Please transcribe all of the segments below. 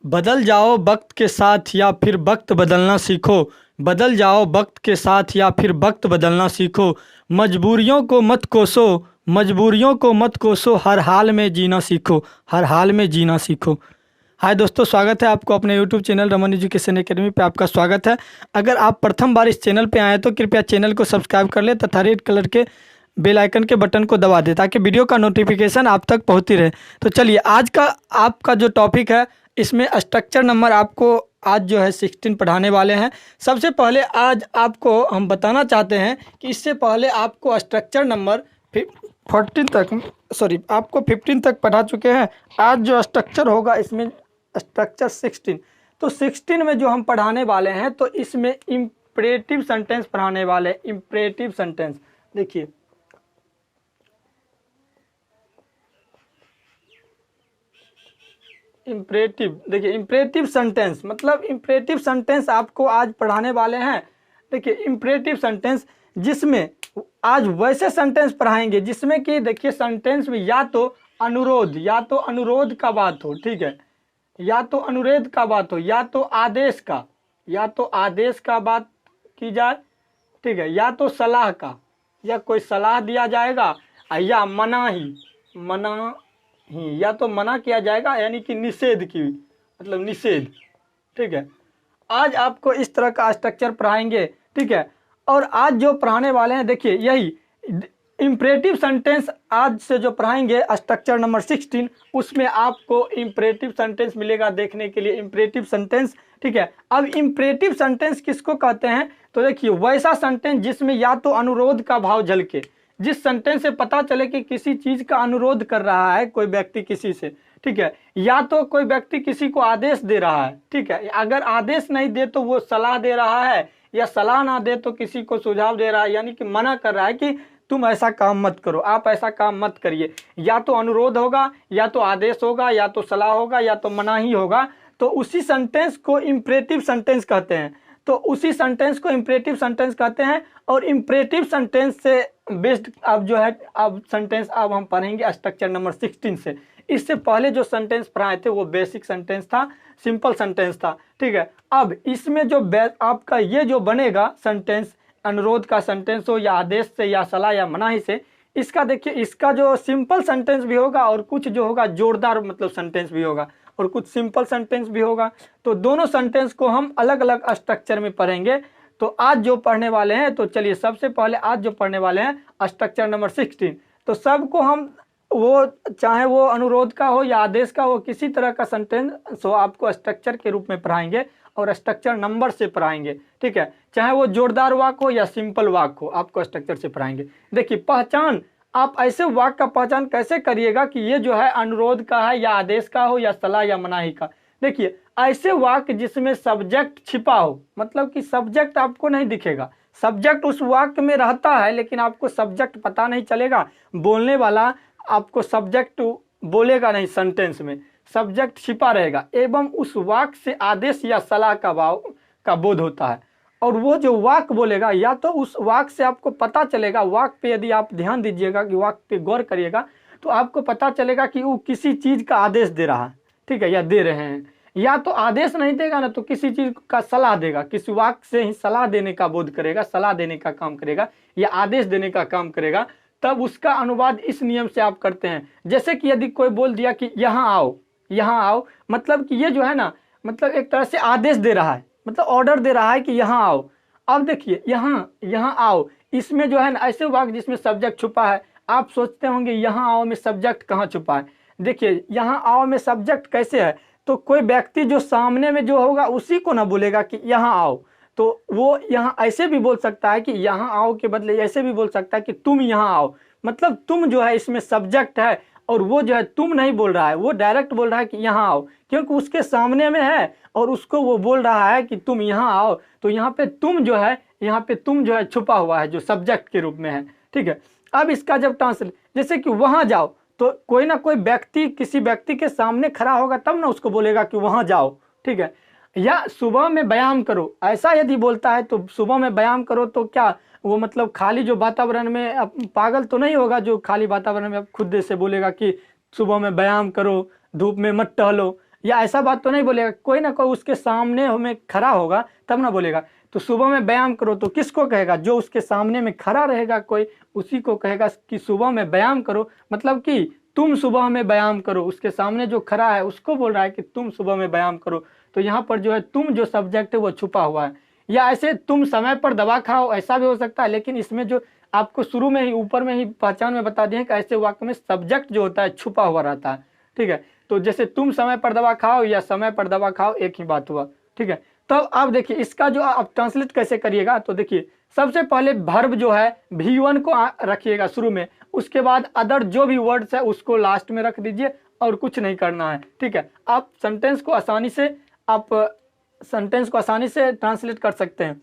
बदल जाओ वक्त के साथ या फिर वक्त बदलना सीखो। बदल जाओ वक्त के साथ या फिर वक्त बदलना सीखो। मजबूरियों को मत कोसो। मजबूरियों को मत कोसो, हर हाल में जीना सीखो। हर हाल में जीना सीखो। हाय दोस्तों, स्वागत है आपको अपने YouTube channel Raman education academy पे। आपका स्वागत है। अगर आप प्रथम बार इस चैनल पे आए तो कृपया चैनल को सब्सक्राइब कर ले तथा रेड कलर के बेल आइकन के बटन को दबा दे ताकि वीडियो का नोटिफिकेशन आप तक पहुंचती रहे। तो चलिए, आज का आपका जो टॉपिक है, इसमें स्ट्रक्चर नंबर आपको आज जो है 16 पढ़ाने वाले हैं। सबसे पहले आज आपको हम बताना चाहते हैं कि इससे पहले आपको स्ट्रक्चर नंबर 14 तक आपको 15 तक पढ़ा चुके हैं। आज जो स्ट्रक्चर होगा इसमें स्ट्रक्चर 16। तो 16 में जो हम पढ़ाने वाले हैं तो इसमें इम्परेटिव सेंटेंस पढ़ाने वाले हैं। इम्परेटिव सेंटेंस देखिए, इम्परेटिव सेंटेंस मतलब इम्परेटिव सेंटेंस आपको आज पढ़ाने वाले हैं। देखिए, इम्परेटिव सेंटेंस जिसमें आज वैसे सेंटेंस पढ़ाएंगे जिसमें कि देखिए सेंटेंस में या तो अनुरोध का बात हो, ठीक है, या तो अनुरोध का बात हो, या तो आदेश का बात की जाए, ठीक है, या तो सलाह का, या कोई सलाह दिया जाएगा, या मना ही या तो मना किया जाएगा, यानी कि निषेध की मतलब निषेध, ठीक है। आज आपको इस तरह का स्ट्रक्चर पढ़ाएंगे, ठीक है। और आज जो पढ़ाने वाले हैं देखिए यही इम्परेटिव सेंटेंस आज से जो पढ़ाएंगे स्ट्रक्चर नंबर 16, उसमें आपको इम्परेटिव सेंटेंस मिलेगा देखने के लिए। इम्परेटिव सेंटेंस, ठीक है। अब इम्परेटिव सेंटेंस किसको कहते हैं? तो देखिए, वैसा सेंटेंस जिसमें या तो अनुरोध का भाव झलके, जिस सेंटेंस से पता चले कि किसी चीज का अनुरोध कर रहा है कोई व्यक्ति किसी से, ठीक है, या तो कोई व्यक्ति किसी को आदेश दे रहा है, ठीक है। अगर आदेश नहीं दे तो वो सलाह दे रहा है, या सलाह ना दे तो किसी को सुझाव दे रहा है, यानी कि मना कर रहा है कि तुम ऐसा काम मत करो, आप ऐसा काम मत करिए। या तो अनुरोध होगा, या तो आदेश होगा, या तो सलाह होगा, या तो मना ही होगा। तो उसी सेंटेंस को इम्परेटिव सेंटेंस कहते हैं। तो उसी सेंटेंस को इम्परेटिव सेंटेंस कहते हैं। और इम्परेटिव सेंटेंस से बेस्ड अब जो है अब सेंटेंस अब हम पढ़ेंगे स्ट्रक्चर नंबर 16 से। इससे पहले जो सेंटेंस पढ़ाए थे वो बेसिक सेंटेंस था, सिंपल सेंटेंस था, ठीक है। अब इसमें जो आपका ये जो बनेगा सेंटेंस, अनुरोध का सेंटेंस हो, या आदेश से, या सलाह, या मनाही से, इसका देखिए, इसका जो सिंपल सेंटेंस भी होगा और कुछ जो होगा जोरदार मतलब सेंटेंस भी होगा, और कुछ सिंपल सेंटेंस भी होगा। तो दोनों सेंटेंस को हम अलग अलग स्ट्रक्चर में पढ़ेंगे। तो आज जो पढ़ने वाले हैं, तो चलिए सबसे पहले आज जो पढ़ने वाले हैं स्ट्रक्चर नंबर 16। तो सबको हम वो चाहे वो अनुरोध का हो या आदेश का हो, किसी तरह का सेंटेंस हो, आपको स्ट्रक्चर के रूप में पढ़ाएंगे और स्ट्रक्चर नंबर से पढ़ाएंगे, ठीक है। चाहे वो जोरदार वाक्य हो या सिंपल वाक्य हो, आपको स्ट्रक्चर से पढ़ाएंगे। देखिए, पहचान, आप ऐसे वाक्य का पहचान कैसे करिएगा कि ये जो है अनुरोध का है, या आदेश का हो, या सलाह या मनाही का। देखिए, ऐसे वाक्य जिसमें सब्जेक्ट छिपा हो, मतलब कि सब्जेक्ट आपको नहीं दिखेगा, सब्जेक्ट उस वाक्य में रहता है लेकिन आपको सब्जेक्ट पता नहीं चलेगा। बोलने वाला आपको सब्जेक्ट बोलेगा नहीं, सेंटेंस में सब्जेक्ट छिपा रहेगा, एवं उस वाक्य से आदेश या सलाह का भाव का बोध होता है। और वो जो वाक्य बोलेगा, या तो उस वाक्य से आपको पता चलेगा, वाक्य पे यदि आप ध्यान दीजिएगा कि वाक्य पे गौर करिएगा तो आपको पता चलेगा कि वो किसी चीज़ का आदेश दे रहा है, ठीक है, या दे रहे हैं। या तो आदेश नहीं देगा ना तो किसी चीज़ का सलाह देगा, किसी वाक्य से ही सलाह देने का बोध करेगा, सलाह देने का काम करेगा, या आदेश देने का काम करेगा। तब उसका अनुवाद इस नियम से आप करते हैं। जैसे कि यदि कोई बोल दिया कि यहाँ आओ, मतलब कि ये जो है ना, मतलब एक तरह से आदेश दे रहा है, मतलब ऑर्डर दे रहा है कि यहाँ आओ। अब देखिए, यहाँ आओ, इसमें जो है ना ऐसे वाक्य जिसमें सब्जेक्ट छुपा है। आप सोचते होंगे यहाँ आओ में सब्जेक्ट कहाँ छुपा है। देखिए, यहाँ आओ में सब्जेक्ट कैसे है, तो कोई व्यक्ति जो सामने में जो होगा उसी को ना बोलेगा कि यहाँ आओ, तो वो यहाँ ऐसे भी बोल सकता है कि यहाँ आओ के बदले ऐसे भी बोल सकता है कि तुम यहाँ आओ। मतलब तुम जो है इसमें सब्जेक्ट है, और वो जो है तुम नहीं बोल रहा है, वो डायरेक्ट बोल रहा है कि यहाँ आओ, क्योंकि उसके सामने में है और उसको वो बोल रहा है कि तुम यहाँ आओ। तो यहाँ पे तुम जो है छुपा हुआ है, जो सब्जेक्ट के रूप में है, ठीक है। अब इसका जब ट्रांसलेट, जैसे कि वहाँ जाओ, तो कोई ना कोई व्यक्ति किसी व्यक्ति के सामने खड़ा होगा तब ना उसको बोलेगा कि वहाँ जाओ, ठीक है। या सुबह में व्यायाम करो, ऐसा यदि बोलता है तो सुबह में व्यायाम करो, तो क्या वो मतलब खाली जो वातावरण में पागल तो नहीं होगा जो खाली वातावरण में खुद से बोलेगा कि सुबह में व्यायाम करो, धूप में मत टहलो। या ऐसा बात तो नहीं बोलेगा, कोई ना कोई उसके सामने हमें खड़ा होगा तब ना बोलेगा। तो सुबह में व्यायाम करो तो किसको कहेगा? जो उसके सामने में खड़ा रहेगा कोई, उसी को कहेगा कि सुबह में व्यायाम करो। मतलब कि तुम सुबह में व्यायाम करो, उसके सामने जो खड़ा है उसको बोल रहा है कि तुम सुबह में व्यायाम करो। तो यहाँ पर जो है तुम जो सब्जेक्ट है वो छुपा हुआ है। या ऐसे तुम समय पर दवा खाओ, ऐसा भी हो सकता है, लेकिन इसमें जो आपको शुरू में ही ऊपर में ही पहचान में बता दिए कि ऐसे वाक्य में सब्जेक्ट जो होता है छुपा हुआ रहता है। ठीक है, तो जैसे तुम समय पर दवा खाओ या समय पर दवा खाओ, एक ही बात हुआ। ठीक है, तो अब देखिए इसका जो आप ट्रांसलेट कैसे करिएगा, तो देखिए सबसे पहले वर्ब जो है V1 को रखिएगा शुरू में, उसके बाद अदर जो भी वर्ड्स है उसको लास्ट में रख दीजिए और कुछ नहीं करना है। ठीक है, आप सेंटेंस को आसानी से ट्रांसलेट कर सकते हैं।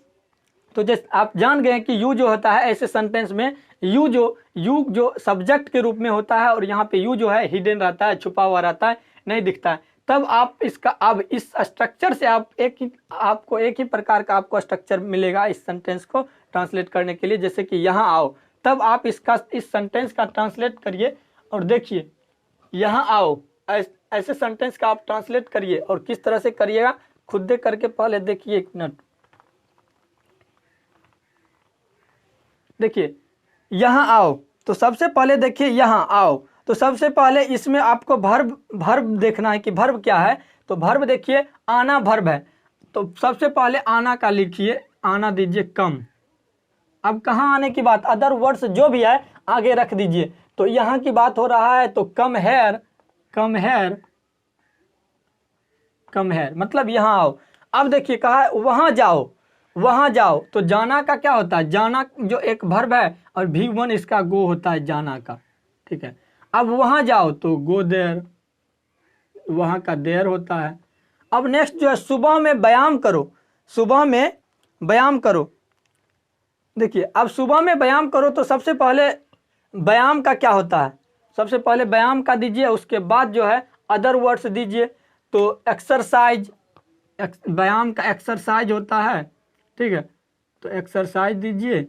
तो जैसे आप जान गए कि यू जो होता है ऐसे सेंटेंस में, यू जो सब्जेक्ट के रूप में होता है और यहाँ पे यू जो है हिडन रहता है, छुपा हुआ रहता है, नहीं दिखता है। तब आप इसका अब इस स्ट्रक्चर से आपको एक ही प्रकार का आपको स्ट्रक्चर मिलेगा इस सेंटेंस को ट्रांसलेट करने के लिए। जैसे कि यहाँ आओ, तब आप इस सेंटेंस का ट्रांसलेट करिए और देखिए यहाँ आओ, ऐसे सेंटेंस का आप ट्रांसलेट करिए। और किस तरह से करिएगा खुद दे करके पहले देखिए, एक मिनट देखिए। यहाँ आओ, तो सबसे पहले देखिए यहाँ आओ, तो सबसे पहले इसमें आपको भर्ब देखना है कि भर्ब क्या है। तो भर्ब देखिए आना भर्ब है, तो सबसे पहले आना का लिखिए, आना दीजिए कम। अब कहाँ आने की बात, अदर वर्ड्स जो भी है आगे रख दीजिए। तो यहाँ की बात हो रहा है तो come here, come here, come here मतलब यहाँ आओ। अब देखिए कहा है वहाँ जाओ, वहाँ जाओ, तो जाना का क्या होता है, जाना जो एक वर्ब है और V1 इसका गो होता है जाना का। ठीक है, अब वहाँ जाओ तो गो देयर, वहाँ का देयर होता है। अब नेक्स्ट जो है सुबह में व्यायाम करो, सुबह में व्यायाम करो। देखिए अब सुबह में व्यायाम करो तो सबसे पहले व्यायाम का क्या होता है, सबसे पहले व्यायाम का दीजिए, उसके बाद जो है अदर वर्ड्स दीजिए। तो एक्सरसाइज, व्यायाम का एक्सरसाइज होता है। ठीक है, तो एक्सरसाइज दीजिए,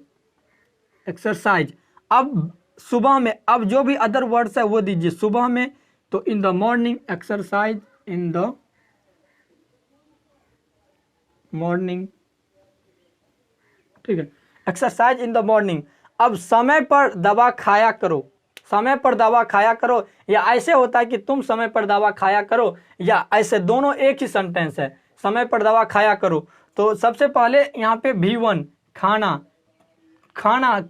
एक्सरसाइज। अब सुबह में अब जो भी अदर वर्ड्स है वो दीजिए सुबह में। तो in the morning, exercise in the morning. ठीक है, एक्सरसाइज इन द मॉर्निंग। अब समय पर दवा खाया करो, समय पर दवा खाया करो, या ऐसे होता है कि तुम समय पर दवा खाया करो, या ऐसे दोनों एक ही सेंटेंस है, समय पर दवा खाया करो। तो सबसे पहले यहाँ पे V1 खाना, खाना,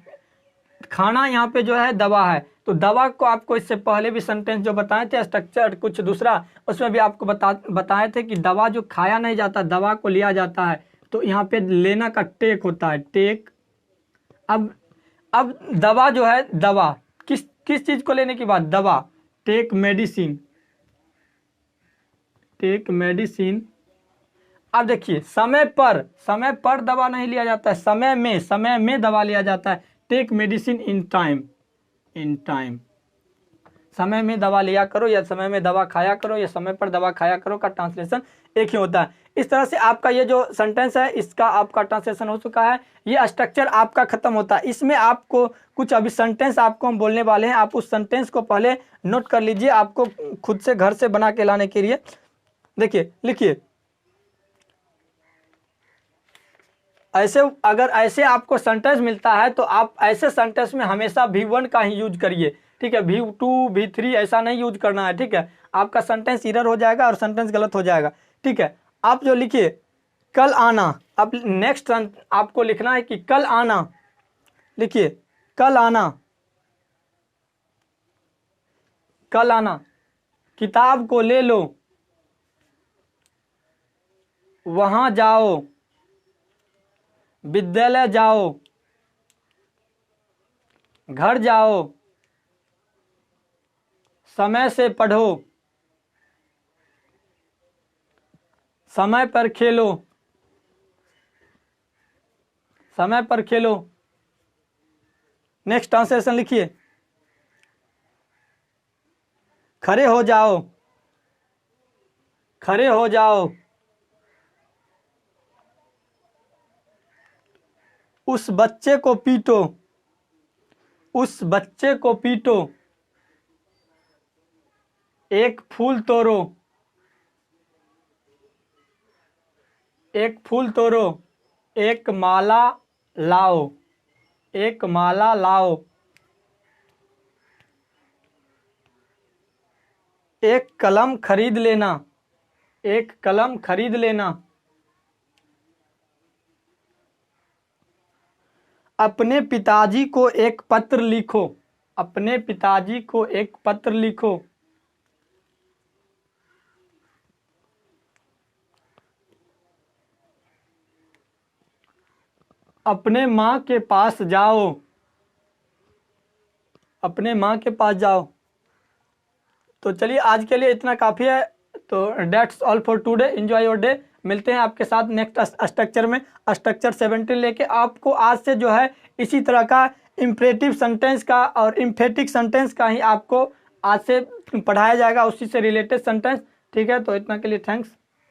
खाना यहाँ पे जो है दवा है। तो दवा को आपको इससे पहले भी सेंटेंस जो बताए थे स्ट्रक्चर कुछ दूसरा, उसमें भी आपको बताए थे कि दवा जो खाया नहीं जाता, दवा को लिया जाता है। तो यहाँ पे लेना का टेक होता है, टेक। अब दवा जो है, दवा किस किस चीज को लेने की बात, दवा, टेक मेडिसिन, टेक मेडिसिन। अब देखिए समय पर दवा नहीं लिया जाता है, समय में दवा लिया जाता है। Take medicine in time, in time. समय में दवा लिया करो या समय में दवा खाया करो या समय पर दवा खाया करो का ट्रांसलेशन एक ही होता है। इस तरह से आपका ये जो सेंटेंस है इसका आपका ट्रांसलेशन हो चुका है। ये स्ट्रक्चर आपका खत्म होता है। इसमें आपको कुछ अभी सेंटेंस आपको हम बोलने वाले हैं, आप उस सेंटेंस को पहले नोट कर लीजिए, आपको खुद से घर से बना के लाने के लिए। देखिए लिखिए, ऐसे अगर ऐसे आपको सेंटेंस मिलता है तो आप ऐसे सेंटेंस में हमेशा V1 का ही यूज करिए। ठीक है, V2 V3 ऐसा नहीं यूज करना है। ठीक है, आपका सेंटेंस इरर हो जाएगा और सेंटेंस गलत हो जाएगा। ठीक है, आप जो लिखिए कल आना, अब नेक्स्ट आपको लिखना है कि कल आना। लिखिए कल आना, कल आना, किताब को ले लो, वहां जाओ, विद्यालय जाओ, घर जाओ, समय से पढ़ो, समय पर खेलो, समय पर खेलो। नेक्स्ट ट्रांसलेशन लिखिए, खड़े हो जाओ, खड़े हो जाओ, उस बच्चे को पीटो, उस बच्चे को पीटो, एक फूल तोड़ो, एक फूल तोड़ो, एक माला लाओ, एक माला लाओ, एक कलम खरीद लेना, एक कलम खरीद लेना, अपने पिताजी को एक पत्र लिखो, अपने पिताजी को एक पत्र लिखो, अपने माँ के पास जाओ, अपने माँ के पास जाओ। तो चलिए आज के लिए इतना काफ़ी है। तो that's all for today, enjoy your day. मिलते हैं आपके साथ नेक्स्ट स्ट्रक्चर में, स्ट्रक्चर 17 लेके। आपको आज से जो है इसी तरह का इम्परेटिव सेंटेंस का और इम्फेटिक सेंटेंस का ही आपको आज से पढ़ाया जाएगा, उसी से रिलेटेड सेंटेंस। ठीक है, तो इतना के लिए थैंक्स।